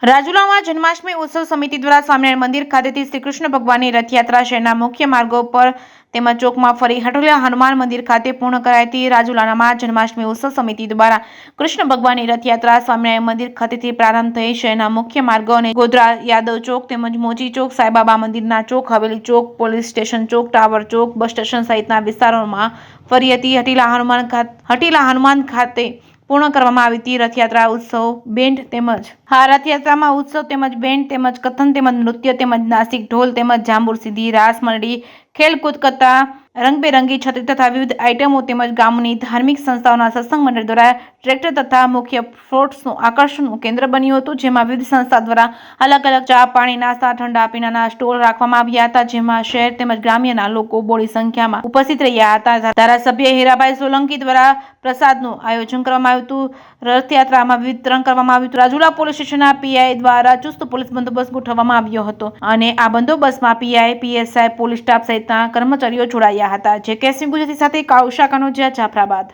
રાજુલામાં જન્માષ્ટમી ઉત્સવ સમિતિ દ્વારા સ્વામિનારાયણ મંદિર ખાતેથી શ્રી કૃષ્ણ ભગવાનની રથયાત્રા શહેરના મુખ્ય માર્ગો પર તેમજ ચોકમાં ફરી હટોલિયા હનુમાન મંદિર ખાતે પૂર્ણ કરાઈ હતી। રાજુલામાં જન્માષ્ટમી ઉત્સવ સમિતિ દ્વારા કૃષ્ણ ભગવાનની રથયાત્રા સ્વામિનારાયણ મંદિર ખાતેથી પ્રારંભ થઈ શહેરના મુખ્ય માર્ગો અને ગોધરા યાદવ ચોક તેમજ મોચી ચોક, સાંઈબાબા મંદિરના ચોક, હવેલી ચોક, પોલીસ સ્ટેશન ચોક, ટાવર ચોક, બસ સ્ટેશન સહિતના વિસ્તારોમાં ફરી હતી। હટીલા હનુમાન ખાતે પૂર્ણ કરવામાં આવી હતી। રથયાત્રા ઉત્સવ બેન્ડ તેમજ રથયાત્રામાં ઉત્સવ તેમજ બેન્ડ તેમજ કથન તેમજ નૃત્ય તેમજ નાસિક ઢોલ તેમજ જાંબુર સીધી, રાસ મંડળી, ખેલકૂદ કરતા રંગબેરંગી છત્રી તથા વિવિધ આઇટમો તેમજ ગામની ધાર્મિક સંસ્થાઓના સત્સંગ મંડળ દ્વારા ટ્રેક્ટર તથા મુખ્ય ફ્લોટ્સનું આકર્ષણનું કેન્દ્ર બન્યું હતું, જેમાં વિવિધ સંસ્થા દ્વારા અલગ અલગ ચા, પાણી, નાસ્તા, ઠંડા પીણાના સ્ટોલ રાખવામાં આવ્યા હતા, જેમાં શહેર તેમજ ગ્રામ્યના લોકો બોડી સંખ્યામાં ઉપસ્થિત રહ્યા હતા। ધારાસભ્ય હીરાભાઈ સોલંકી દ્વારા પ્રસાદનું આયોજન કરવામાં આવ્યું હતું। રથયાત્રામાં વિતરણ કરવામાં આવ્યું હતું। રાજુલા પોલીસ સ્ટેશનના પીઆઈ દ્વારા ચુસ્ત પોલીસ બંદોબસ્ત ગોઠવવામાં આવ્યો હતો અને આ બંદોબસ્તમાં પીઆઈ, પીએસઆઈ, પોલીસ સ્ટાફ સહિતના કર્મચારીઓ જોડાયા હતા। જે કેસી ગુજરાતી સાથે કાળુ શાકાનો જાફરાબાદ।